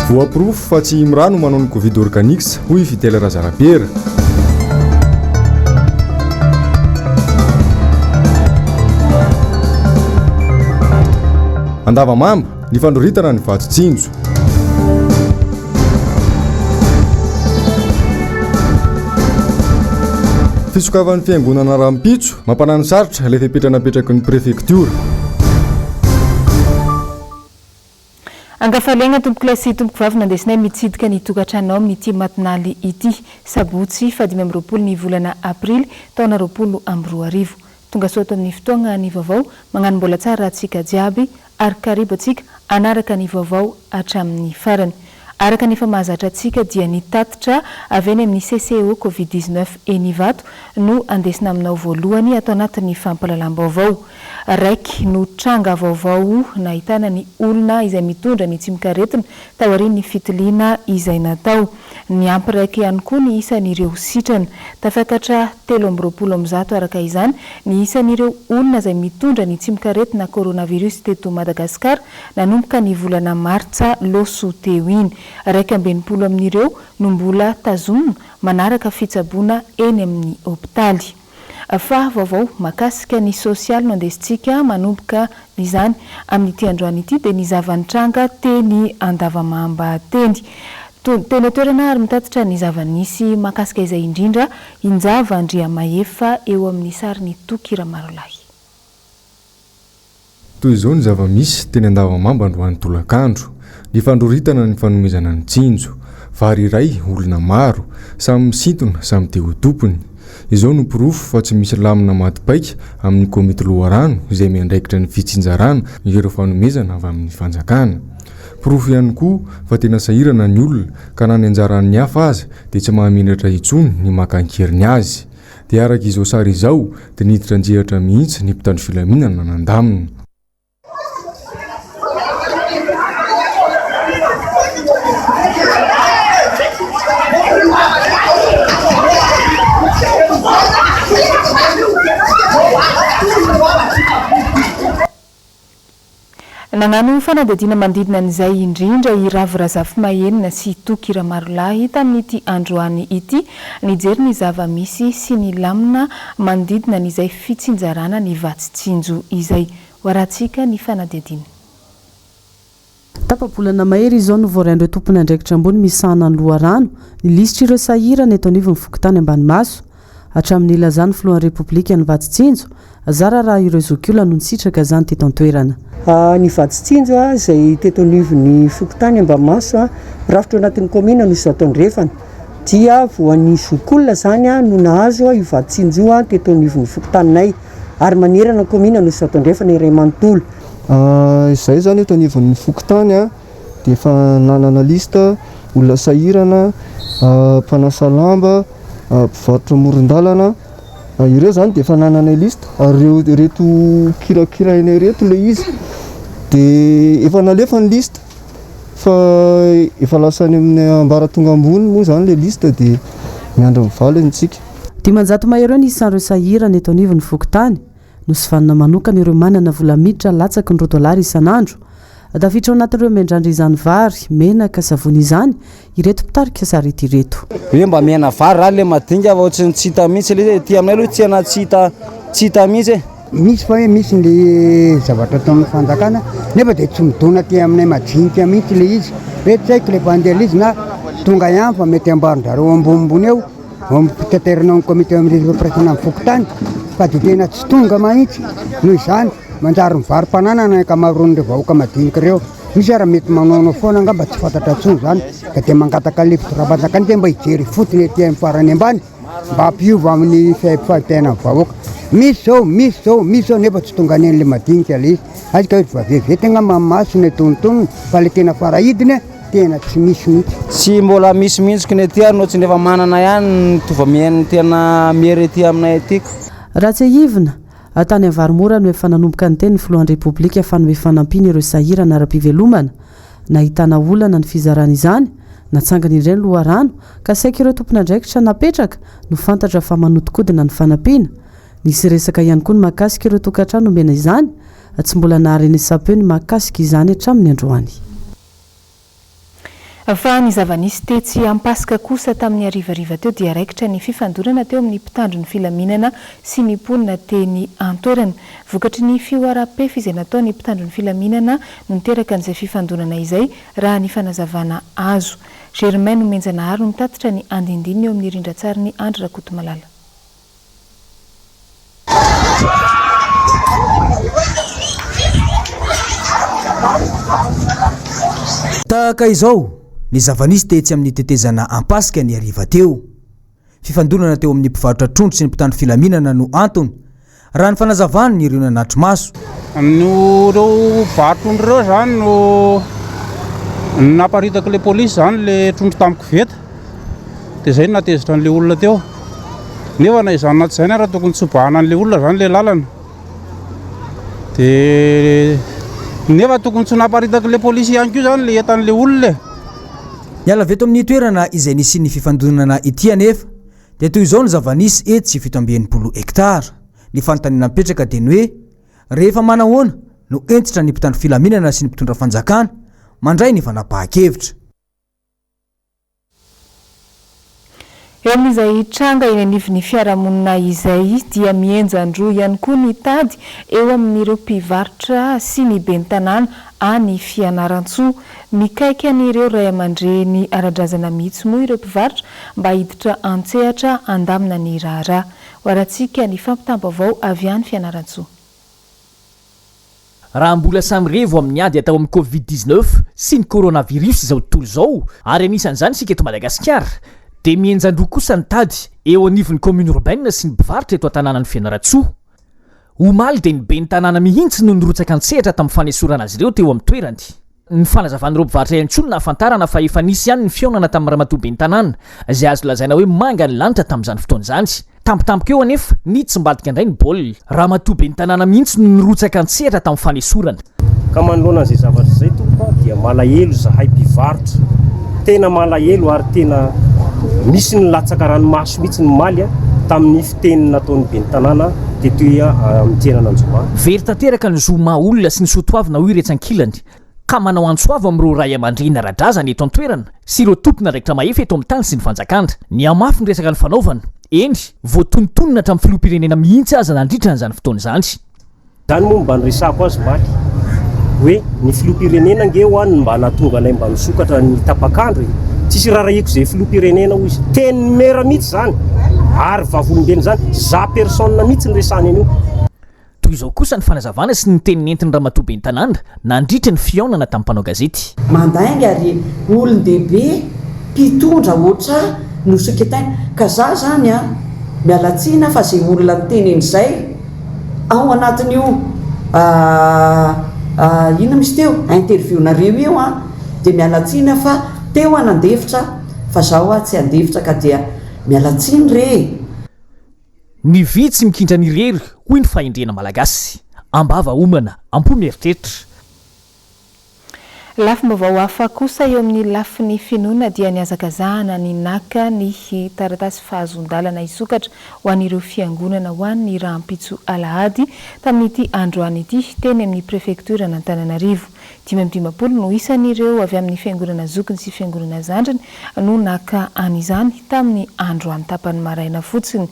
voaporofo fa tsy mirano manao ny covid organique hoy fitela razarapera. Andavamamba ny fandroritana ny vatotsinjo. Fisokavan'ny fiangonana Rampitso mampanano sarotra ilay fipetranapetraky ny prefektiora. Angafalena tompoko klasy tompoko vavy nandesinay mitsidika ny tokantranao amin'ity matinaly ity sabotsy fa 20 ny volana aprily taona 2024. Tonga soa amin'ny fotoagna ny vaovao magnano mbola tsara atsika jiaby ary karibo atsika anaraka ny vaovao hatramin'ny farany. Araka ny famahazatra atsika dia ny tatitra avy any amin'ny CCO COVID-19 enivato no andesina aminao voalohany atao anatin'ny fampalalam-baovao. Raiky no tranga vaovao nahitana ny olona izay mitondra ny tsimikaretina tao aorian'ny fitiliana izay natao. Ny ampy raiky ihany koa ny isan'ireo sitrana. Tafakatra 320 araka izany ny isan'ireo olona izay mitondra ny tsimikaretina coronavirus teto Madagasikara nanomboka ny volana Martsa loso teo iny. Raiky 20 amin'ireo no mbola tazomina manaraka fitsaboana eny amin'ny hopitaly. Fa vaovao makasika ny sosialy no andesitsika manomboka izany amin'ity androany ity dia ny zavantranga teny Andavamamba teny. Tena toerana ary mitatitra ny zavanisy makasika izay indrindra injava andria mahefa eo amin'ny sariny Tokira Marolahy. Toy izao ny zavamisy teny Andavamamba androany tolakandro. Ny fandroritana ny fanomezana ny tsinjo, vary iray olona maro, samy misintona, samy te ho tompony. Izao no porofo fa tsy misy lamina matipaika amin'ny komity loharano izay miandraikitra ny fitsinjarana ireo fanomezana avy amin'ny fanjakana. Porofo ihany koa fa tena sahirana ny olona ka na ny anjaran'ny hafa aza dia tsy mahamenatra intsony ny makankeriny azy. Dia araka izao sary izao dia niditra anjehatra mihitsy ny mpitandro filaminana nandamina. Nagnano fanadihadiana mandidina an'izay indrindra i Ravirazafy Mahenina sy Tokira Marolahy tamin'ity androany ity nijery ny zavamisy sy ny lamina mandidina n'izay fitsinjarana ny vatsi-tsinjo izay. Waratsika ny fanadihadiana. Tapabolana mahery izao no voaraindreo tompony andraikitra ambony misahana ny loharano ny lisitra ireo sahirana eto anivon'ny fokotany Ambanimaso hatramin'ny ilazany filohan'ny Repoblika ny vatsi-tsinjo zara raha ireo zokiola no nisitraka zany teto an-toerana. Ny vatsi-tsinjo izay teto anivon'ny fokotany Ambanimaso rafitra anatin'ny komina no Zatondrefana dia voan'ny zokolona zany no nahazo io vatsi-tsinjo teto anivon'ny fokotaninay ary manerana komina no Zatondrefana iray manontolo. Izay zany eto anivon'ny fokotany dia efa nanana lista olona sahirana, mpanasa lamba, mpivarotra moron-dalana, ireo zany dia efa nanana lista ary reto kirakiraina reto ilay izy dia efa nalefa ny lista fa efa lasany amin'ny ambaratonga ambony moa zany ilay lista dia miandry mivaly antsika. Dimanjato mahery ny isan'ireo sahirana eto anivon'ny fokotany no sy vanina manokana ireo manana vola miditra latsaky ny $2 isan'andro. Tafiditra ao anatin'ireo mendrandry izany vary, menaka, savony izany ireto mpitarika sarety ireto. Hoe mba mena vary raha le madinga fa ohatrany tsy hita mihitsy le ty aminay aloha tena tsy hita mihitsy. Misy fa hoe misy le zavatra tao amin'ny fanjakana nefa dia tsy midona ty aminay madinika mihitsy le izy. Hoe tsy haiko le mpandeha izy na tonga ihany fa mety ambaron-jareo ambonimbony eo mipitaterina amin'ny komite amin'ny presina amin'ny fokotany fa dia tena tsy tonga mahitsy noho izany manjary mivarom-pananana ny ankamaroan'ireo vahoaka madinika ireo. Misy raha mety manaonao foana angamba tsy fantatra intsony zany ka dia mangataka lefitra raha-panjakana dia mba hijery fotony ety amin'ny farany ambany mba hampiova amin'ny fahitana vahoaka. Misy zao nefa tsy tonga an'ilay madinika le izy. Azika hoe vavevetegna mamasona tontonony fa le tena farahidiny tena tsy misy mihitsy. Tsy mbola misy mihitsy kiny ety ary no tsy nefa manana ihany tovamiany tena miery ety aminay etyko. Raha tsy hivina tany avarimora no efa nanomboka ny teny ny filohan'ny Repoblika fanome fanampiny ireo sahirana ara-pivelomana nahitana olana ny fizarana izany natsangana ireny loharano ka saika ireo tompony andraikitra napetraka no fantatra fa manodikodina ny fanampiana. Nisy resaka ihany koa ny mahakasika ireo tokantrano mena izany tsy mbola nahareny sapeo ny mahakasika izany hatramin'ny androany. Fa ny zava-nisy tetsy ampasika kosa tamin'ny arivariva teo dia raikitra ny fifandonana teo amin'ny mpitandro ny filaminana sy ny mponina teny antoerana. Vokatry ny fioara-pefy izay natao ny mpitandro ny filaminana no niteraka an'izay fifandonana izay raha ny fanazavana azo. Germain Menjanahary no mitatitra ny andindininy eo amin'ny rindran-tsary ny Andry Rakotomalala. Tahaka izao ny zava-nisy tetsy amin'ny tetezana ampasika ny ariva teo. Fifandonana teo amin'ny mpivarotra trondro sy ny mpitandro filaminana no antony. Raha ny fanazavana ny ireo nanatro maso. No reo varotrondro reo zany no naparitaka le polisy zany le trondro tamiko veta. Dia zay natezitra an'le olona teo. Nefa na izany naty izay raha tokony tsobahana an'le olona zany le lalana. Dia nefa tokony tsy naparitaka le polisy ihany koa zany le entan'le olona. Niala veto amin'ny toerana izay nisy ny fifandonana ity anefa dia toy izao ny zava-nisy eto sy 720 hektara. Ny fanontaniana mipetraka dia ny hoe rehefa manahoana no entitra ny mpitandro filaminana sy ny mpitondra fanjakana mandray ny fanapahan-kevitra. Eo amin'izay tranga eny anivon'ny fiarahamonina izay dia mienjandroa ihany koa ny tady eo amin'ireo mpivarotra sy ny ben'ny tanàna any Fianarantsoa. Mikaiky an'ireo ray aman-dreny ara-drazana mihitsy moa ireo mpivarotra mba hiditra antsehatra andamina ny raharaha. Hoarantsika ny fampitam-baovao avy any Fianarantsoa. Raha mbola samy revo amin'ny ady atao amin'ny Covid-19 sy ny coronavirus izao tontolo izao ary anisan'izany isika eto Madagasikara dia mienjandroa kosa ny tady eo anivon'ny commune urbaine sy ny mpivarotra eto an-tanànan'ny Fianarantsoa. Omaly dia ny ben'ny tanàna mihitsy no nirotsaka antsehatra tamin'ny fanesorana azy ireo teo amin'ny toerany. Ny fanazavan'ireo mpivarotra ihany koa no nahafantarana fa efa nisy ihany ny fihaonana tamin'ny ramatoa ben'ny tanàna izay azo lazaina hoe manga ny lanitra tamin'izany fotoana izany. Tampotampoka eo anefa ny tsy mbadika indray ny baolina. Ramatoa ben'ny tanàna mihitsy no nirotsaka antsehatra tamin'ny fanesorana. Ka manoloana an'izay zavatra izay tompo dia malahelo zahay mpivarotra. Tena malahelo ary tena misy ny latsaka ranomaso mihitsy ny maly tamin'ny fiteniny nataon'ny ben'ny tanàna tetoy amin'ny tsenan'Anjoma. Very tanteraka ny zoma olona sy ny soatoavina ho iretsan-kilany ka manao antsoavo amin'ireo ray aman-dreny ara-drazana eto an-toerana sy ireo tompona raikitra mahefy eto amin'ny tany sy ny fanjakana. Ny amafy ny resaka ny fanaovana eny voatonontonona hatramin'ny filoham-pirenena mihitsy aza nandritra n'izany fotoana izany. Zany moa mba niresako azy maly hoe ny filoham-pirenena nge ho any mba nahatonga anay mba nisokatra ny tapakandro. Tsisy rarahiko izay filoham-pirenena ho izy teny mera mihitsy zany ary vavolombeny zany za persona mihitsy ny resany an'io. Toy izao kosa ny fanazavana sy ny teny nentin'ny ramatoa ben'ny tanàna nandritra ny fihaonana tamin'ny mpanao gazety. Mandainga ary olon-dehibe mpitondra oatra no soketaina ka za zany mialatsina fa zay olona mitenen'izay ao anatin'io ina misy teo interviewnareo io dia mialatsina fa teo anandefitra fa zaho tsy andefitra ka dia mialatsiny re. Ny vitsy mikindra ny rery hoy ny fahendrena malagasy ambava omana ampo-mieritreritra. Lafim-baovao hafa kosa eo amin'ny lafin'ny finoana dia ny azakazahana ny naka ny taratasy fahazon-dalana isokatra ho an'ireo fiangonana ho an'ny rahampitso alahady tamin'ity androany ity teny amin'ny prefektura n'Antananarivo. 520 no isan'ireo avy amin'ny fiangonana Zokiny sy fiangonana Zandrany no naka an'izany tamin'ny androany tapany maraina fotsiny.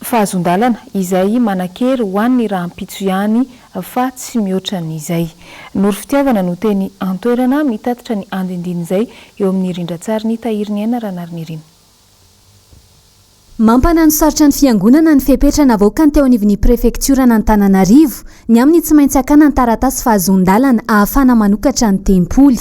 Fahazon-dalana izay manan-kery ho an'ny rahampitso ihany fa tsy mihoatra n'izay. Noro fitiavana no teny antoerana mitatitra ny andindin'izay eo amin'ny rindran-tsary ny tahiry ny aina ranariny. Mampana ny sarotra ny fiangonana ny fepetrana avoaka ny teo anivon'ny prefektura n'Antananarivo ny amin'ny tsy maintsy akana ny taratasy fahazon-dalana ahafana manokatra ny tempoly.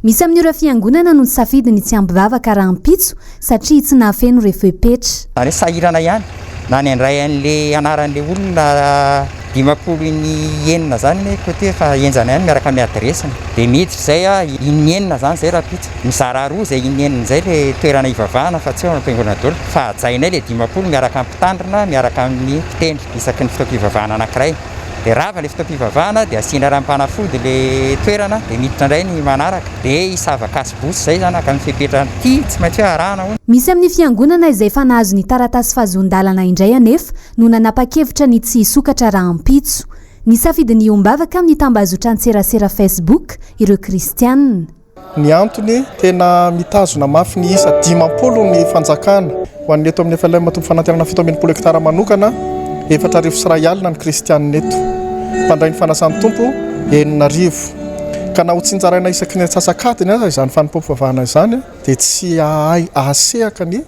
Misy amin'ireo fiangonana no nisafidy ny tsy ambivavaka rahampitso satria tsy nahafeno ireo fepetra. Ary sahirana ihany na ny andray an'le anaran'le olona 500 zany kote fa enjana ihany miaraka amin'ny adresiny dia miditra zay inenina zany zay rahampitso mizara roa zay inenina zay le toerana ivavahana fa tsy eo am-piangonana daholo fa hajainay le 500 miaraka amin'ny mpitandrina miaraka amin'ny mpitendry isaky ny fitaom-pivavahana anankiray. Dia rava le fitaom-pivavahana dia asiana ranom-panafody le toerana dia miditra indray ny manaraka dia isava kasibosy zay zany aka mifepetra ty tsy maintsy hoe arahana hono. Misy amin'ny fiangonana izay fa nahazo ny taratasy fahazon-dalana indray anefa no nanapa-kevitra ny tsy hisokatra rahampitso. Ny safidy ny ombavaka amin'ny tambazotra an-tserasera Facebook ireo kristianina. ny antony tena mitazona mafy ny isa 10 ny fanjakana ho an'ny eto amin'ny FLM matombo fanantenana 7 hektara manokana 4 sy ray alina ny kristianina eto mpandray ny fanasan'ny tompo 9 ka na ho tsinjaraina isaky ny atsasakadiny aza izany fanimpom-pivavahana izany dia tsy ahasehaka ny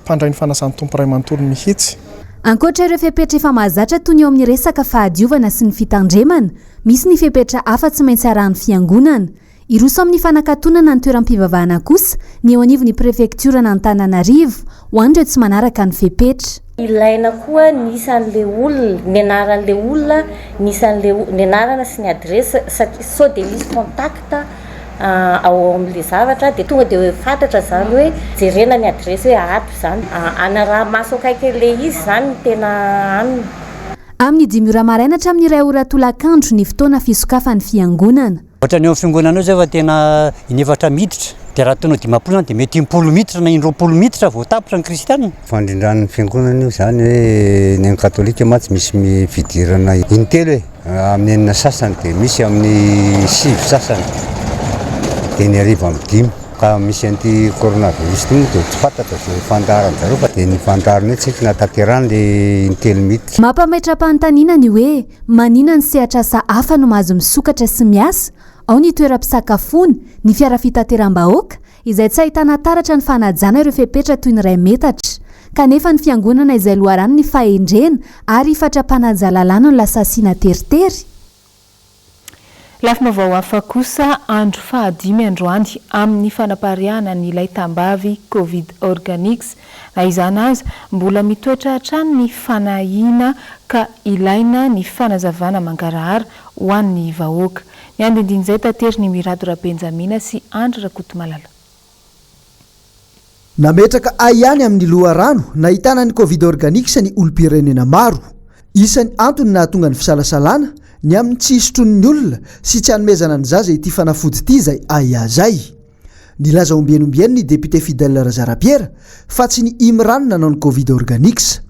mpandray ny fanasan'ny tompo ray manontolo mihitsy. Ankoatra ireo fepetra efa mahazatra toy ny eo amin'ny resaka fahadiovana sy ny fitandremana, misy ny fepetra hafa tsy maintsy arahan'ny fiangonana. Iroso amin'ny fanakatonana ny toeram-pivavahana kosa ny eo anivon'ny prefektiorana Antananarivo ho an'ireo tsy manaraka ny fepetra. Ilaina koa ny isan'le olona, ny anaran'le olona, ny anarana sy ny adresa satria sao dia misy contact ao amin'le zavatra dia tonga dia fantatra zany hoe jerena ny adresa hoe ato zany anaraha maso akaiky le izy zany tena aminy. Amin'ny 10 ora maraina hatramin'ny 2 ora tolakandro ny fotoana fisokafan'ny fiangonana. Ohatra ny eo fiangonana zay fa tena inefatra miditra dia raha tonga 10 dia mety 10 miditra na 20 miditra vao tapitra ny kristianina. Fandrindran'ny fiangonana io zany hoe ny katolika matsy misy fidirana intelo hoe amin'ny 9 sasany dia misy amin'ny 7 sasany dia ny arivo amin'ny 5 ka misy anty coronavirus ity dia tsy fantatra zay fandaharany zareo fa dia ny fandaharany hoe tsy natanterany le intelo miditra. Mampamaitra-panontaniana ny hoe manina ny sehatra asa hafa no mahazo misokatra sy miasa, ao ny toeram-pisakafoana, ny fiara fitateram-bahoaka izay tsy ahitana taratra ny fanajana ireo fepetra toy ny ray metatra, kanefa ny fiangonana izay loharano ny fahendrena ary fatra-panajalalana no lasa asiana teritery. Lafim-baovao hafa kosa andro fahadimy androany amin'ny fanapariahana ny ilay tambavy Covid Organics. Na izany aza mbola mitoetra hatrany ny fanahina ka ilaina ny fanazavana mangarahara ho an'ny vahoaka. Ny andindin'izay tatery ny Miradora Benjamina sy Andry Rakotomalala. Nametraka ihany amin'ny loharano nahitana ny Covid Organics ny olom-pirenena maro. Isan'ny antony nahatonga ny fisalasalana ny amin'ny tsy hisotronin'ny olona sy tsy hanomezana ny zaza ity fanafody ity izay ahazay. Nilaza ombienombien ny député Fidèle Razarapiera fa tsy ny imrano nanao ny Covid Organics.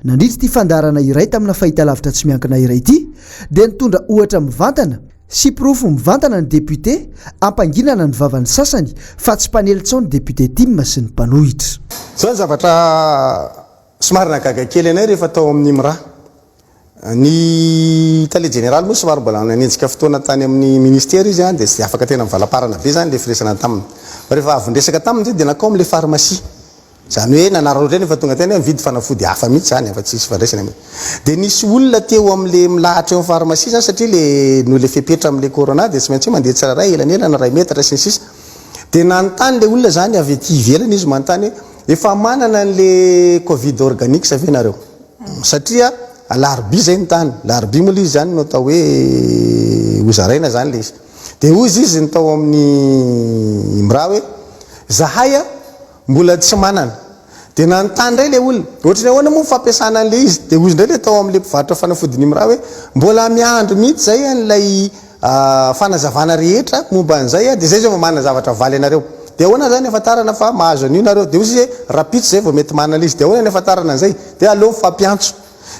Nandritra ity fandarana iray tamina fahitalavitra tsy miankina iray ity dia nitondra ohatra mivantana sy pirofo mivantana ny député ampanginana ny vavan'ny sasany fa tsy mpanelitsao ny député Tim sy ny mpanohitra. Zany zavatra somary nagaga kely anay rehefa tao amin'ny imra. Ny tale général moa somary mbola nanenjika fotoana tany amin'ny ministère izy dia tsy afaka tena mivalaparana be zany le firesana taminy. Fa rehefa avy ndresaka taminy dia nakao amin'le pharmacie. Zany hoe nanarao reny efa tonga teny mividy fanafody hafa mihitsy zany afa tsisy fandraisana. Dia nisy olona teo amin'le milahatra eo amin'ny pharmacie zany satria le no le fepetra amin'le corona dia tsy maintsy mandeha tsiraray elanelana ray metatra sy ny sisa. Dia nanontany le olona zany avy ety ivelany izy manontany hoe efa manana an'le Covid Organics ve nareo? Satria larbi zay ny tany, larbi moa izy zany no atao hoe hozaraina zany le izy. Dia ozy izy ny tao amin'ny imra hoe zahay mbola tsy manana. Dia nanontany indray le olona ohatrany ahoana moa fampiasana an'le izy. Dia ozy indray le tao amin'le mpivarotra fanafodiny imra hoe mbola miandro mihitsy zay an'ilay fanazavana rehetra momba an'izay dia zay zao manana zavatra valy anareo. Dia ahoana zany afatarana fa mahazo an'io nareo. Dia ozy hoe rapitso zay vao mety manana izy. Dia ahoana afatarana an'izay dia aleo mifampiantso.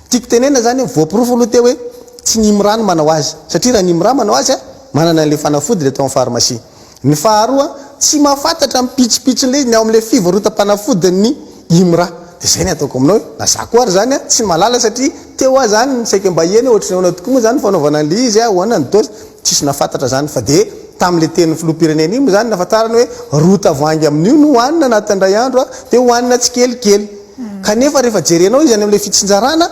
Tiako tenena zany voaporofo aloha teo hoe tsy ny imrano manao azy satria raha ny imra manao azy manana an'le fanafody le tao amin'ny pharmacie. Ny faharoa tsy mahafantatra mipitsipitsin'le izy ny ao amin'le fivarotam-panafodin'ny imra. Dia zay ny ataoko aminao hoe na za koa ary zany tsy malala satria teo aho zany ny saika mba eny ohatrany ahoana tokoa moa zany fanaovana an'le izy ahoana ny dose tsisy nafantatra zany fa dia tamin'le teny filoham-pirenena iny zany nafantarana hoe roa tavoahangy amin'io no hohanina anaty indray andro dia hohanina tsy kelikely. Kanefa rehefa jerenao izy any amin'le fitsinjarana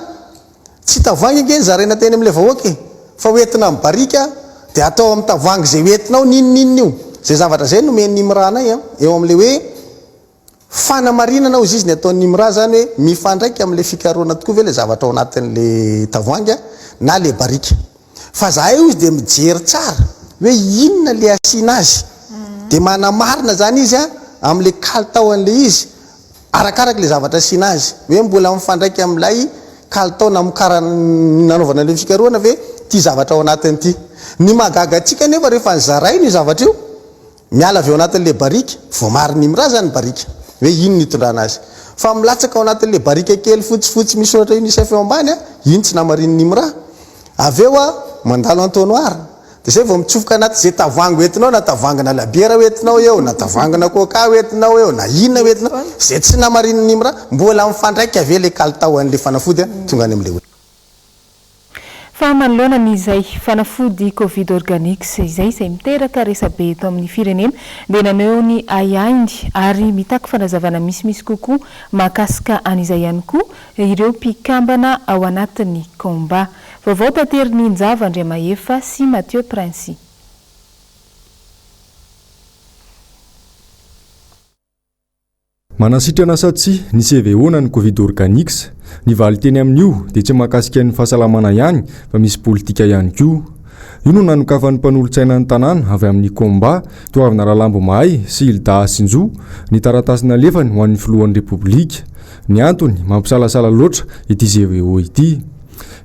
tsy tavoahangy nge zaraina teny amin'le vahoaka fa hoentina amin'ny barika dia atao amin'ny tavoahangy zay hoentinao ninninina io. Zay zavatra zay no men'ny imranay eo amin'le hoe fanamarinana ozy izy ny ataon'ny imra zany hoe mifandraiky amin'le fikaroana tokoa ve le zavatra ao anatin'le tavoahangy na le barika. Fa zahay izy dia mijery tsara hoe inona le asiana azy dia manamarina zany izy amin'le kalitao an'le izy arakaraka le zavatra asiana azy hoe mbola mifandraiky amin'ilay kalitao na nanaovana le fikaroana ve ty zavatra ao anatiny ity. Ny mahagaga atsika nefa rehefa nizarainy io zavatra io miala avy ao anatin'le barika vao mariny imra zany barika hoe ino ny itondrana azy. Fa milatsaka ao anatin'le barika kely fotsifotsy misy ohatra UNICEF eo ambany iny tsy namarininy imra. Aveo mandalo entonnoir dia zay vao mitsofoka anaty zay tavoango entinao na tavangana labiera oentinao eo na tavangana coca oentinao eo na inona oentinao zay tsy namarininy mra mbola mifandraiky ave le kalitao an'le fanafody tonga any am'le fa manoloana n'izay fanafody covid organix izay miteraka resabe eto amin'ny firenena dia naneo ny ayaindy ary mitaky fanazavana misimisy kokoa mahakasika an'izay ihany koa ireo mpikambana ao anatin'ny combat. Vaovao tanteriny Njava Andriamaefa sy Mathieu Princy. Manasitrana satsy ny CVO-na ny covid organix ny valiteny amin'io dia tsy mahakasika ny fahasalamana ihany fa misy politika ihany koa. Io no nanokafan'ny mpanolontsaina ny tanàna avy amin'ny combat toavina Rahalambo Mahay sy Hilda Asinjo ny taratasina lefany ho an'ny filohan'ny repoblika. Ny antony mampisalasala loatra ity CVO ity.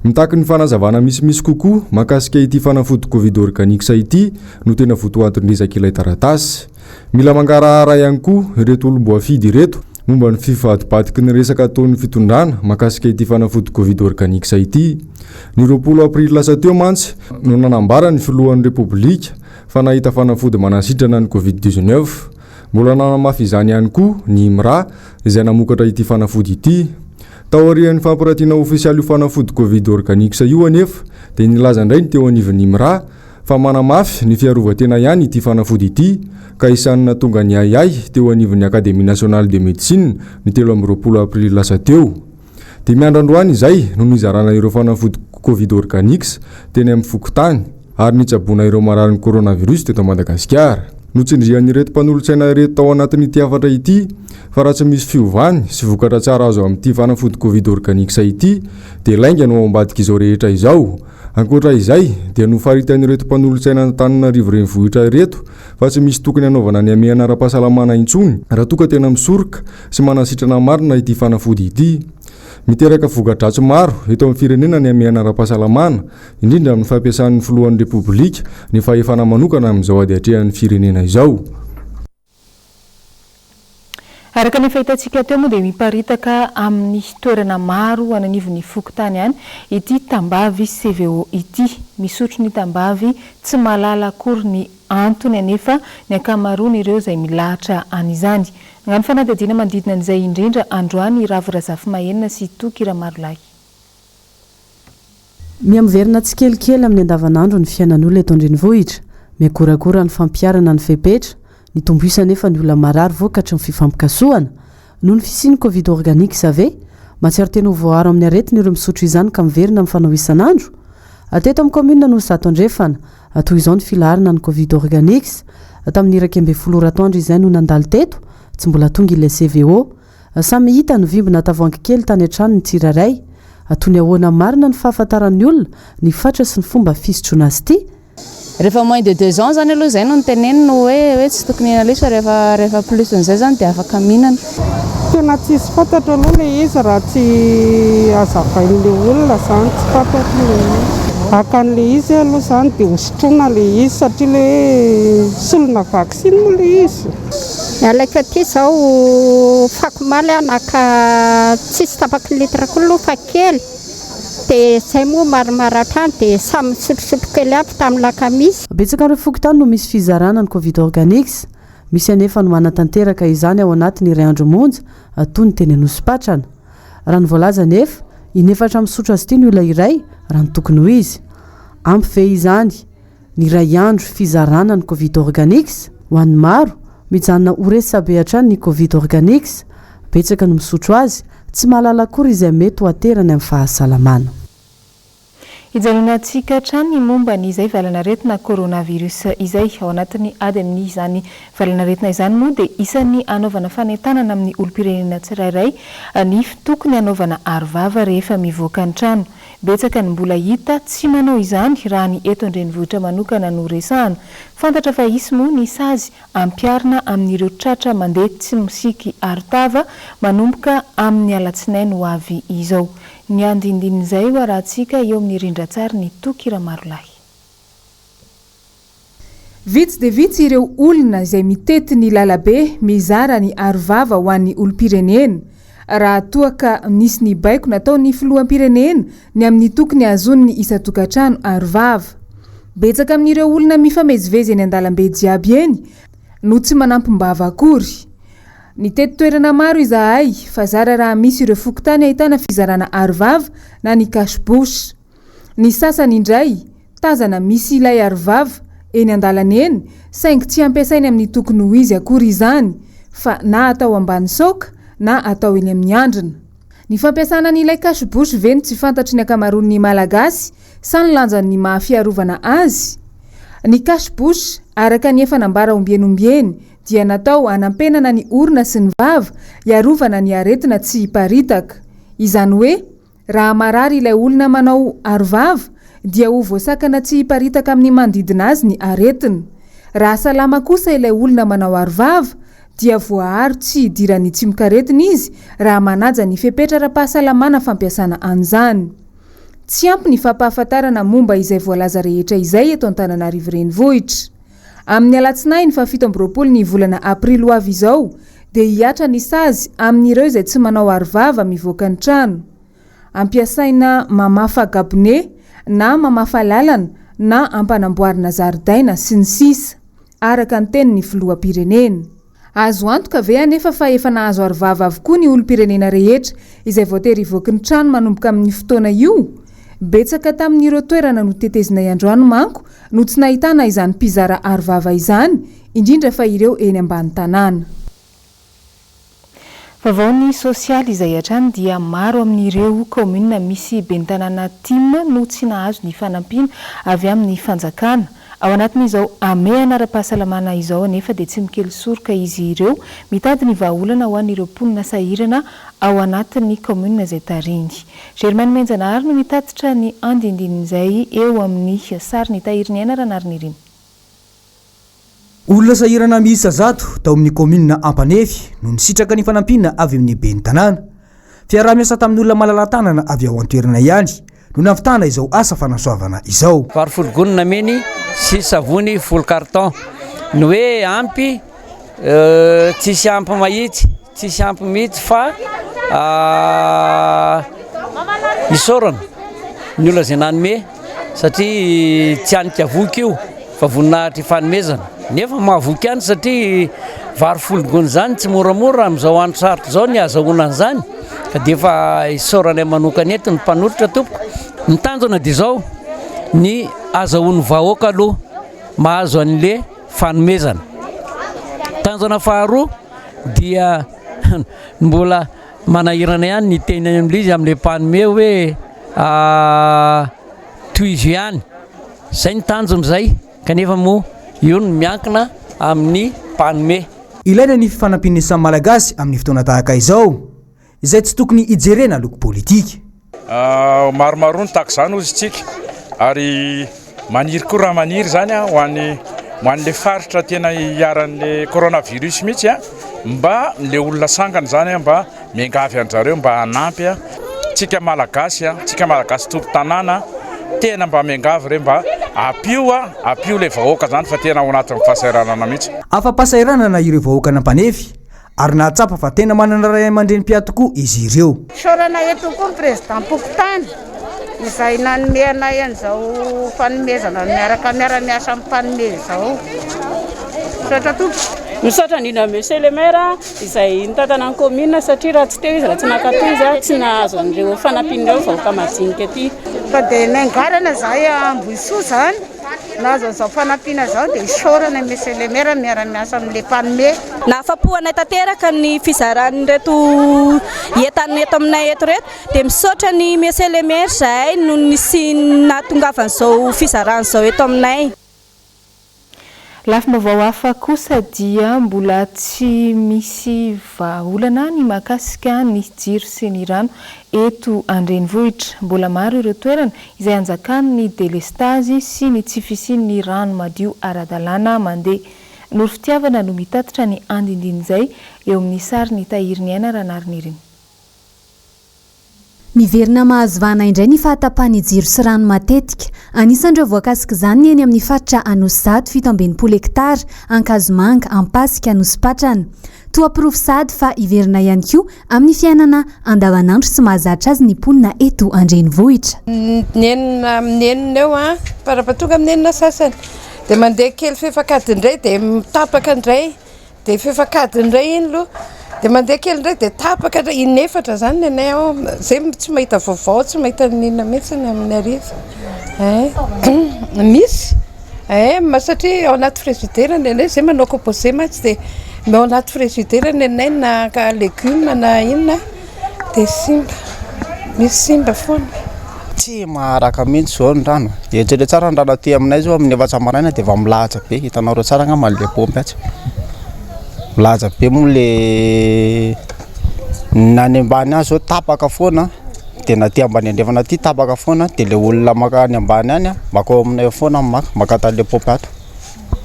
Mitaky ny fanazavana misimisy kokoa mahakasika ity fanafody covid organix ity no tena votoatondresaka ilay taratasy. Mila mangarahara ihany koa ireto olombo afidy ireto momba ny fivadibadiky ny resaka ataon'ny fitondrana mahakasika ity fanafody covid organix ity. Ny 20 Aprily lasa teo mantsy no nanambara ny filohan'ny repoblika fa nahita fanafody manasitrana ny covid-19. Mbola nanamafy izany ihany koa ny IMRA izay namokatra ity fanafody ity. Taorian'ny fampiratiana ofisialy io fanafody covid organix io anefa dia nilaza indray ny teo anivon'ny IMRA fa manamafy ny fiarovatena ihany ity fanafody ity ka isanina tonga ny ayay teo anivon'ny Académie nationale de médecine ny 20 Aprily lasa teo. Dia miandroandroany izay no nizarana ireo fanafody covid organix teny amin'ny fokotany ary nitsaboana ireo marariny coronavirus teto Madagasikara. Notsindrian'ireto mpanolontsaina ireto tao anatin'ity hafatra ity fa raha tsy misy fiovany sy vokatra tsara azo amin'ity fanafody covid organix ity dia lainga no ambadika izao rehetra izao. Ankoatra izay dia nofaritan'ireto mpanolontsaina Antananarivo renivohitra ireto fa tsy misy tokony hanaovana ny amehana ara-pahasalamana intsony raha toka tena misoroka sy manasitrana marina ity fanafody ity. Miteraka voka-dratsy maro eto amin'ny firenena ny amehana ara-pahasalamana indrindra amin'ny fampiasan'ny filohan'ny repoblika ny fahefana manokana amin'izao ady atrehan'ny firenena izao. Araka ny fahitantsika teo moa dia miparitaka amin'ny toerana maro ananivon'ny fokotany any ity tambavy CVO ity. Misotro ny tambavy tsy malala akory ny antony anefa ny ankamaroany ireo izay milahatra an'izany. Ngany fanadihadiana manodidina an'izay indrindra androany Ravirazafy Mahenina sy Tokira Marolahy. Miamiverina tsikelikely amin'ny andavanandro ny fiainan'olona eto andrenivohitra, miakoragora ny fampiarana ny fepetra, ny tomboisa nefa ny olona marary vokatra ny fifampikasoana noho ny fisiany covid organix ave matsiaro tena ho voaro amin'ny aretina ireo misotro izany ka miverina amin'ny fanao isan'andro. Ateto amin'ny commune no zato andrefana toy izao ny filaharana ny covid organix tamin'ny Iraikembe 10 ratoandro izay no nandalo teto tsy mbola tonga ilay CVO samy hita ny vimbina tavoahangy kely tany an-trano ny tsirairay toy ny ahoana marina ny fahafantaran'ny olona ny fatra sy ny fomba fisotroana azy ity. Rehefa moins de 2 ans zany aloha zay no nitenenina hoe tsy tokony ina lesa rehefa plus n'izay zany dia afaka mihinana. Tena tsisy fantatra aloha ilay izy raha tsy azavain'ilay olona zany tsy fantatra akan'ilay izy aloha zany dia hosotroana ilay izy satria ilay solona vaksiny moa ilay izy. Alaika ty zao fakomaly anaka tsisy tapaka litra koa lofa kely dia zay moa marimaratra any dia samy sotrosotro kely aby tamin'ny lakamisy. Betsaka ireo fokotany no misy fizarana ny covid organix, misy anefa no manatanteraka izany ao anatin'ny iray andro monja toy ny teny anosipatrana. Raha ny voalaza nefa inefatra misotro azy ity ny olona iray raha ny tokony ho izy. Ampy ve izany ny iray andro fizarana ny covid organix ho an'ny maro mijanona oresabe hatrany ny covid organix, betsaka no misotro azy tsy mahalala akory izay mety ho aterany amin'ny fahasalamana. Ijanonantsika hatrany momba ny izay valanaretina coronavirus izay ao anatin'ny ady amin'izany valanaretina izany moa dia isan'ny anaovana fanentanana amin'ny olom-pirenena tsirairay ny tokony anaovana arovava rehefa mivoaka ny trano. Betsaka ny mbola hita tsy manao izany raha ny eto andrenivohitra manokana no resahana. Fantatra fa isy moa ny sazy ampiarina amin'ireo tratra mandeha tsy misiky arotava manomboka amin'ny alatsinainy ho avy izao. Ny andindin'izay ho arahantsika eo amin'ny rindran-tsary ny Tokira Marolahy. Vitsy dia vitsy ireo olona izay mitety ny lalabe mizara ny arovava ho an'ny olom-pirenena. Raha toa ka nisy ny baiko natao ny filoham-pirenena ny amin'ny tokony azony ny isa-tokantrano arovava. betsaka amin'ireo olona mifamezivezy eny an-dalambe jiaby eny no tsy manampim-bava akory. Ny teto-toerana maro izahay fa zara raha misy ireo fokotany ahitana fizarana arivava na ny cache-bouche. Ny sasany indray tazana misy ilay arivava eny an-dalana eny saingy tsy ampiasainy amin'ny tokony ho izy akory izany fa na atao ambany soka na atao eny amin'ny andrina. Ny fampiasana n'ilay cache-bouche veny tsy fantatry ny akamaroan'ny malagasy sa ny lanjan'ny mahafiarovana azy. Ny cache-bouche araka ny efa nambara ombieny dia natao hanampenana ny orona sy ny vava iarovana ny aretina tsy hiparitaka. Izany hoe raha marary ilay olona manao arivava dia ho voasakana tsy hiparitaka amin'ny manodidina azy ny aretina. Raha salama kosa ilay olona manao arivava dia voaharo tsy hidirany tsy mikaretina izy raha manaja ny fepetra ara-pahasalamana fampiasana an'izany. Tsy ampy ny fampahafantarana momba izay voalaza rehetra izay eto Antananarivo renivohitra. Amin'ny alatsinainy fa 17 ny volana Aprily ho avy izao dia hiatra ny sazy amin'ireo izay tsy manao arivava mivoaka ny trano. Ampiasaina mamafa gabone na mamafa lalana na ampanamboarina zaridaina sy ny sisa araka ny tenin'ny filoham-pirenena. Azo antoka ve anefa fa efa nahazo arivava avokoa ny olom-pirenena rehetra izay voatery hivoaka ny trano manomboka amin'ny fotoana io? Betsaka tamin'ireo toerana no tetezina androany manko no tsy nahitana izany mpizara arivava izany, indrindra fa ireo eny ambany tanàna. Vaovao sosialy izay hatrany dia maro amin'ireo komuna misy ben'ny tanàna Timma no tsy nahazo ny fanampiana avy amin'ny fanjakana. Ao anatin'izao amehana ara-pahasalamana izao anefa dia tsy mikely soroka izy ireo mitady ny vahaolana ho an'ireo mponina sahirana ao anatin'ny komuna izay tariny. Germaine Menjanahary no mitatitra ny andindinin'izay eo amin'ny sary ny tahiriny aina ranariny. Olona sahirana miisa 100 tao amin'ny komuna Ampanefy no nisitraka ny fanampina avy amin'ny ben'ny tanàna. Fiaraha-miasa tamin'ny olona malala-tanana avy ao an-toerana ihany no nahavitana izao asa fanasoavana izao. Vary folo-gonina meny sy savony folo carton. Ny hoe ampy tsisy ampy mahitsy, tsisy ampy mihitsy fa isorana ny olona izay nanome satria tsy hanika voky io fa voninahitra fanomezana. Nefa mahavoky ihany satria vary folo-gony zany tsy moramora amin'izao andro sarotra izao ny azahoana an'izany ka dia efa isorana manokana eto ny mpanoritra tompoko. Ny tanjona dia izao ny azahoan'ny vahoaka aloha mahazo an'le fanomezana. Tanjona faharoa dia mbola manahirana ihany ny teny amin'ilay izy amin'le mpanome hoe toy izy ihany. Izay ny tanjona izay kanefa moa io no miankina amin'ny mpanome. Ilaina ny fanampiany samy malagasy amin'ny fotoana tahaka izao izay tsy tokony hijerena loko politika. Maromaro ny tahaka izany ozy tsika ary maniry koa raha maniry zany ho an'le faritra tena hiaran'le coronavirus mihitsy mba le olona sangana zany mba miangavy an'zareo mba hanampy tsika malagasy tompo tanàna tena mba miangavy re mba apio le vahoaka zany fa tena ao anatin'ny fahasahiranana mihitsy. Afa-pahasahiranana ireo vahoaka Nampanefy ary nahatsapa fa tena manana ray aman-dreny mpiady tokoa izy ireo. Sorana eto koa ny président Pokotany izay nanomena an'izao fanomezana miaraka miara-miasa amin'ny mpanome izao. Sotra tompo. Misaotra indrindra monsieur le maire izay nitatana ny commune satria raha tsy teo izy raha tsy nakatoy izy tsy nahazo an'ireo fanampian'ireo vahoaka majinika aty. Fa dia nangarana zahay Ambohisoa zany nahazo an'izao fanampiana izao dia isorana monsieur le maire miara-miasa amin'le mpanome. Nahafapo-anay tanteraka ny fizaran'ireto entany eto aminay eto reto dia misaotra ny monsieur le maire zahay no nisy nahatongavan'izao fizaran'izao eto aminay. Lafim-baovao hafa kosa dia mbola tsy misy vahaolana ny mahakasika ny jiro sy ny rano eto an-drenivohitra. Mbola maro ireo toerana izay anjakan'ny delestazy sy ny tsy fisian'ny rano madio ara-dalàna mandeha. Noro fitiavana no mitatitra ny andindin'izay eo amin'ny sary ny tahiriny aina ranariny. Miverina mahazovana indray ny fahatapahany jiro sy rano matetika. Anisan'ireo voakasika izany eny amin'ny faritra Anosy 100 fito ambin'ny 10 hektara, Ankazomanga, Ampasika, Anosipatrana. toapirofo sady fa iverina ihany koa amin'ny fiainana andavanandro sy mahazatra azy ny mponina eto andrenivohitra. Ny enina amin'ny enina eo a parapatonga amin'ny enina sasany dia mandeha kely fefakady indray dia tapaka indray dia fefakady indray iny aloha dia mandeha kely indray dia tapaka indray inefatra zany ny anay ao zay tsy mahita vaovao tsy mahita ninona mihitsy amin'ny ariva misy satria ao anaty frigidaire ny anay zay manao composé mantsy dia ao anaty frigidaire ny anay na ka légume na inona dia simba misy simba foana. Tsy maharaka mihitsy zao ny rano eritreretra tsara ny rano aty aminay zao amin'ny efatsa maraina dia efa milahatra be hitanao reo tsara angamba le pompy atsy milahatra be moa le nany ambany azy zao tapaka foana dia na ty ambany andrefana aty tapaka foana dia le olona maka ny ambany any maka aminay foana maka le pompy ato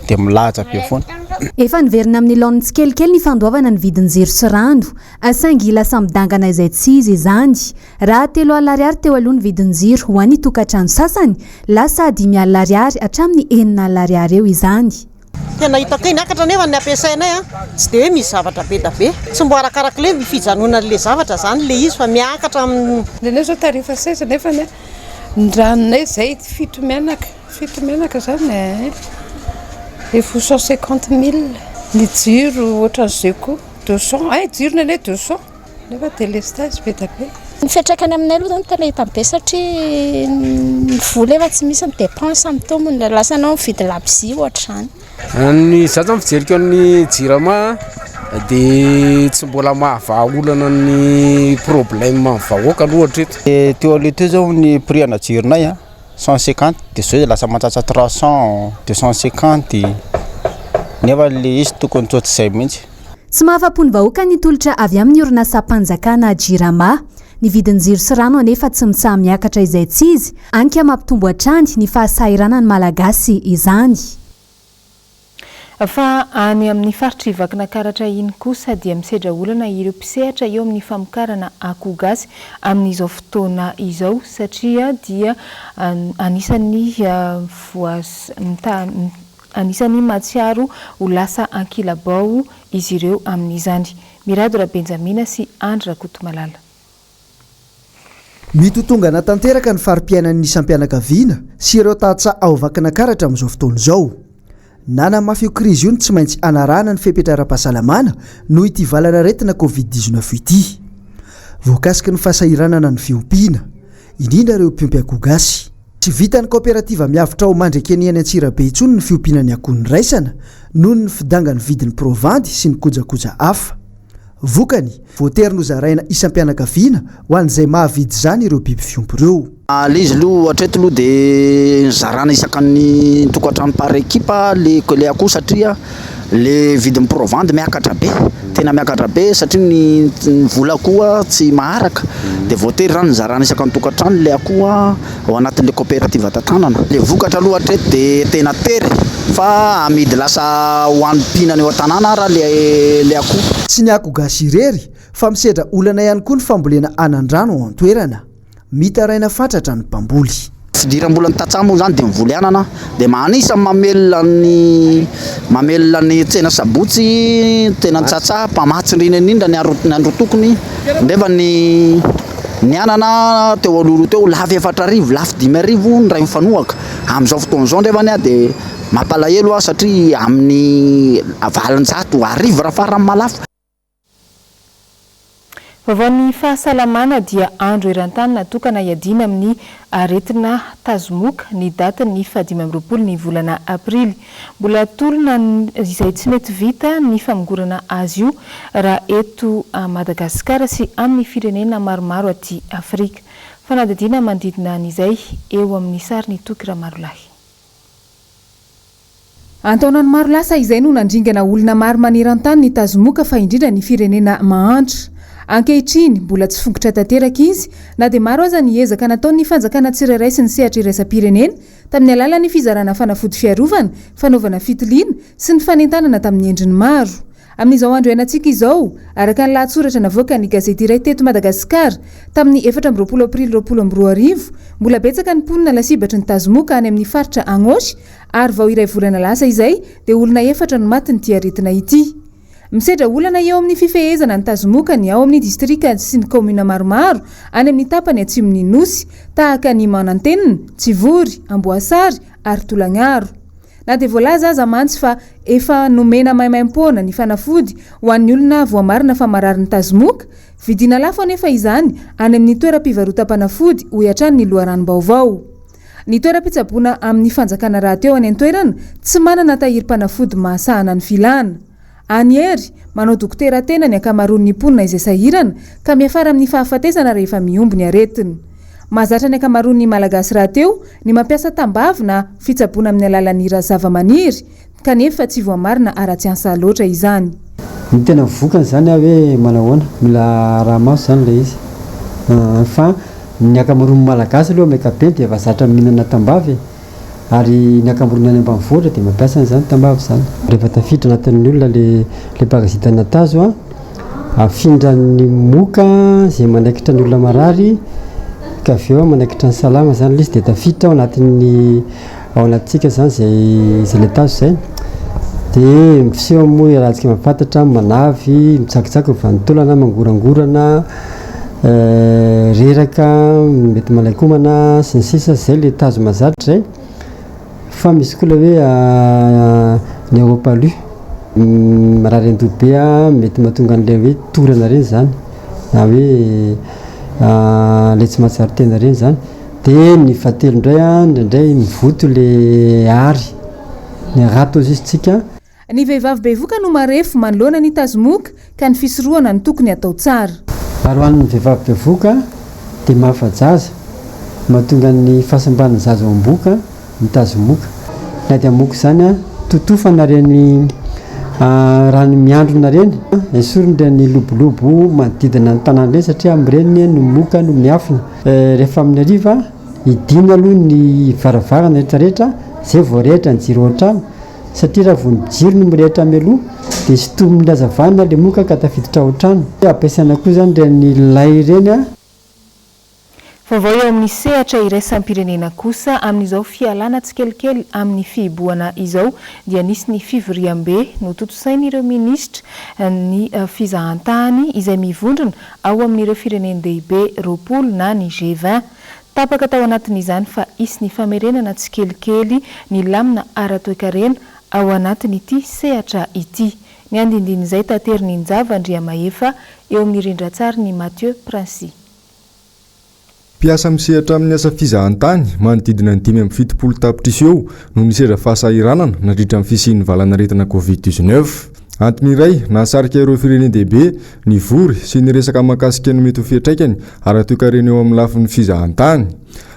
dia milahatra be foana. Efa niverina amin'ny laoniny tsikelikely ny fandoavana ny vidiny jiro sy rano asaingy lasa midangana izay tsy izy izany raha 3 alina ariary teo aloha ny vidiny jiro ho an'ny tokantrano sasany lasa 5 alina ariary hatramin'ny 4 alina ariary eo izany. Tena hitako iny akatra nefa ny ampiasainay tsy dia hoe misy zavatra be da be tsy mbo arakarak'le fijanona le zavatra zany le izy fa miakatra le zao tarifa sesa nefa ny ranonay zay fito menaka zany efa 150 000 ny jiro ohatran'izay koa 200 jiro ny anay 200 nefa délestage be da be. Ny fiantraikany aminay aloha zany tena hita be satria ny vola efa tsy misy ny dépense amin'ny tombony lasa anao mividy labozia ohatr'izany. Ny za zany fijeriko ny jirama dia tsy mbola mahavaolana ny problème vahoaka aloha hatreto. Teo aloha teo zao ny prix ana jironay 150 dia zao lasa mahatratra 300 250 nefa le izy tokony tsotr'izay mihitsy. Tsy mahafa-po ny vahoaka ny tolotra avy amin'ny orinasa mpanjakana jirama. Ny vidiny jiro sy rano anefa tsy mitsaha miakatra izay tsy izy anka mampitombo hatrany ny fahasahiranany malagasy izany. Fa any amin'ny faritra ivakina karatra iny kosa dia misedra olana ireo mpisehatra eo amin'ny famokarana akoho gasy amin'izao fotoana izao satria dia anisany matsiaro ho lasa ankilabao izy ireo amin'izany. Miradora Benjamina sy Andra Kotomalala. Mitotongana tanteraka ny farim-piainan'ny isam-pianakaviana sy ireo tatsa ao vakina karatra amin'izao fotoana izao. Nana mafy io krizy io tsy maintsy anarana ny fepetra-ara-pahasalamana noho ity valana retina Covid-19 ity. Voakasiky ny fahasahiranana ny fiompiana, indrindra ireo mpiompy akoho gasy. Tsy vitan'ny kooperativa miavitra ao mandrakeny any Antsirabe intsony ny fiompianany akoho ny raisana noho ny fidangany vidin'ny provandy sy ny kojakoja hafa. Vokany, voatery no zaraina isam-pianakaviana ho an'izay mahavidy zany ireo biby fiompy ireo. Le izy aloha hatreto aloha dia zarana isakan'ny tokantrano par équipe le akoho satria le vidin'ny provandy miakatra be tena miakatra be satria ny vola akoho tsy maharaka dia voatery rano zarana isakan'ny tokantrano le akoho ao anatin'le coopérative tantanana. Le vokatra aloha hatreto dia tena tery fa amidy lasa ho anom-pihinana eo an-tanàna raha le akoho. Tsy ny akoho gasy irery fa misedra olana ihany koa ny fambolena anan-drano ao an-toerana. Mitaraina fatratra ny mpamboly. Fidiram-bola ny tatsamo zany dia mivoly anana dia manisa mamelona ny tsena sabotsy tena tsatsa mpamatsy indrindra ny andro tokony nefa ny anana teo alolo teo lafy 4,000 lafy 5,000 ny ray mifanohaka amin'izao fotoana izao ndrefany dia mampalahelo satria amin'ny valonjato arivo raha farany malafo. Vaovao fahasalamana dia andro eran-tany natokana iadina amin'ny aretina tazomoka ny data ny 15 ny volana Aprily. Mbola tolona izay tsy mety vita ny famongorana azy io raha eto Madagasikara sy amin'ny firenena maromaro aty Afrika. Fanadidina manodidina an'izay eo amin'ny sary ny Toky Ramarolahy. Antaonany maro lasa izay no nandringana olona maro maneran-tany ny tazomoka fa indrindra ny firenena mahantra. Ankehitriny mbola tsy fongotra tanteraka izy na dia maro aza ny ezaka nataon'ny fanjakana tsirairay sy ny sehatra iraisam-pirenena tamin'ny alalan'ny fizarana fanafody fiarovana, fanaovana fitiliana sy ny fanentanana tamin'ny endriny maro. Amin'izao andro iainantsika izao, araka ny lahatsoratra navoaka ny gazety iray teto Madagasikara tamin'ny 14 Aprily 2022, mbola betsaka ny mponina lasibatry ny tazomoka any amin'ny faritra Angosy ary vao iray volana lasa izay dia olona 4 no maty ny aretina ity. Misedra olana eo amin'ny fifehezana ny tazomokany ao amin'ny distrika sy ny commune maromaro any amin'ny tapany atsimon'ny Nosy tahaka ny Manantenina, Tsivory, Amboasary ary Tolagnaro. Na dia voalaza aza mantsy fa efa nomena maimaim-poana ny fanafody ho an'ny olona voamarina fa marary ny tazomoka, vidina lafo anefa izany any amin'ny toeram-pivarotam-panafody ho iatran'ny ny loharano Vaovao. Ny toeram-pitsaboana amin'ny fanjakana raha teo any an-toerana tsy manana tahiry-panafody mahasahana ny filana. Any ery, manao dokotera tena ny akamaroan'ny mponina izay sahirana ka miafara amin'ny fahafatesana rehefa miomby ny aretina. Mahazatra ny akamaroan'ny malagasy raha teo ny mampiasa tambavy na fitsaboana amin'ny alalan'ny zava-maniry kanefa tsy voamarina ara-tsiansa loatra izany. Ny tena vokany zany hoe manahoana mila raha maso zany le izy fa ny akamaroan'ny malagasy aloha ankapobeny dia efa zatra mihinana tambavy ary ny akamaroany any ambanivohitra dia mampiasa an'izany tambavy zany. Rehefa tafiditra anatin'ny olona le parazitana tazo afindra ny moka izay manaikitra ny olona marary ka avy eo manaikitra ny salama zany le izy dia tafiditra ao anatsika zany zay le tazo zay dia miseho moa rahantsika mafantatra manavy mitsakitsaky vanitolana mangorangorana reraka mety malaikomana sy ny sisa zay le tazo mazatra zay. Fa misy koa hoe néopalu marary andobe mety mahatonga an'ilay hoe torana reny zany na hoe le tsy mahatsara tena reny zany. Dia ny fahatelo indray mivoto le ary ny ratozisitsika. Ny vehivavy bevoka no marefo manoloana ny tazomoka ka ny fisorohana ny tokony atao tsara. Ary ho an'ny vehivavy bevoka dia mahafajaza mahatonga ny fahasamban'ny zaza ao am-boka ny tazomoka. Na dia moka zany totofana reny rano miandrona reny esorony reny lobolobo manodidina ny tanàna reny satria amin'ireny no moka no miafina. Rehefa amin'ny hariva idina aloha ny varavarana rehetrarehetra zay vao rehetra ny jiro ao an-trano satria raha vao ny jiro no mirehitra mialoha dia sotomin'ny hazavana le moka ka tafiditra ao an-trano. Ampiasaina koa zany reny lay ireny. Vaovao eo amin'ny sehatra iraisam-pirenena kosa amin'izao fialana tsikelikely amin'ny fihiboana izao dia nisy ny fivoriam-be nototosain'ireo minisitra ny fizahantany izay mivondrona ao amin'ireo firenendehibe roapolo na ny G20. Tapaka tao anatin'izany fa isy ny famerenana tsikelikely ny lamina ara-toe-karena ao anatin'ity sehatra ity. Ny andindin'izay tateriny Njava Andriamaefa eo amin'ny rindrantsary ny Mathieu Princy. Piasa misehatra amin'ny asa fizahantany manodidina ny 570 tapitrisa eo no nisera fahasahiranana nandritra amin'ny fisian'ny valanaretina Covid-19. Antony iray nahasarika ireo firenendehibe ny vory sy ny resaka mahakasika ny mety ho fiantraikany ara-toe-karena eo amin'ny lafin'ny fizahantany.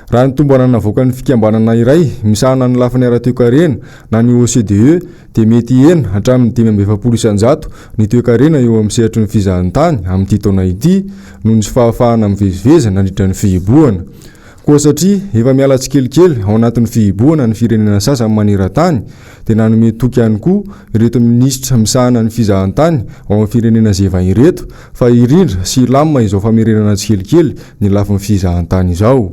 Raha ny tomboanana avoaka ny fikambanana iray misahana ny lafin'ny ara-toe-karena na ny OCDE dia mety hena hatramin'ny 570 ny toe-karena eo amin'ny sehatry ny fizahantany amin'ity taona ity noho ny fahafahana mivezivezy nandritra ny fihiboana. Koa satria efa miala tsikelikely ao anatin'ny fihiboana ny firenena sasany maneran-tany dia nanome toky ihany koa ireto minisitra misahana ny fizahantany ao amin'ny firenena G20 ireto fa irindra sy lamina izao famerenana tsikelikely ny lafin'ny fizahantany izao.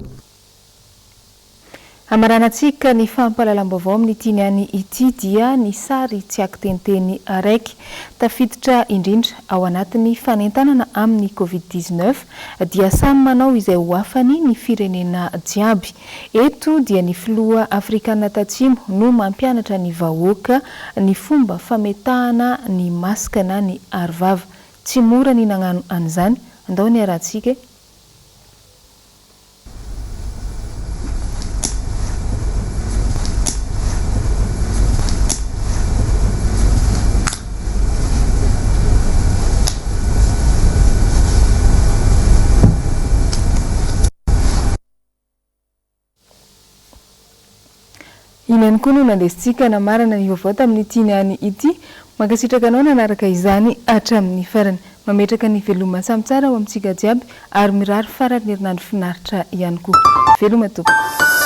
Amaranantsika ny fampahalalam-baovao amin'ny tiniany ity dia ny sary tsy akiteniteny araiky tafiditra indrindra ao anatin'ny fanentanana amin'ny Covid-19 dia samy manao izay ho afany ny firenena jiaby. Eto dia ny filoha Afrikana Tatsimo no mampianatra ny vahoaka ny fomba fametahana ny maska na ny arovava. Tsy mora ny nagnano an'izany, andao ny arantsika. Inany koa no nandesitsika namarana ny vaovao tamin'ny tiniany ity mankasitraka anao nanaraka izany hatramin'ny farany mametraka ny veloma samy tsara ao amintsika jiaby ary mirary farany herinandro finaritra ihany koa. Veloma tompoko.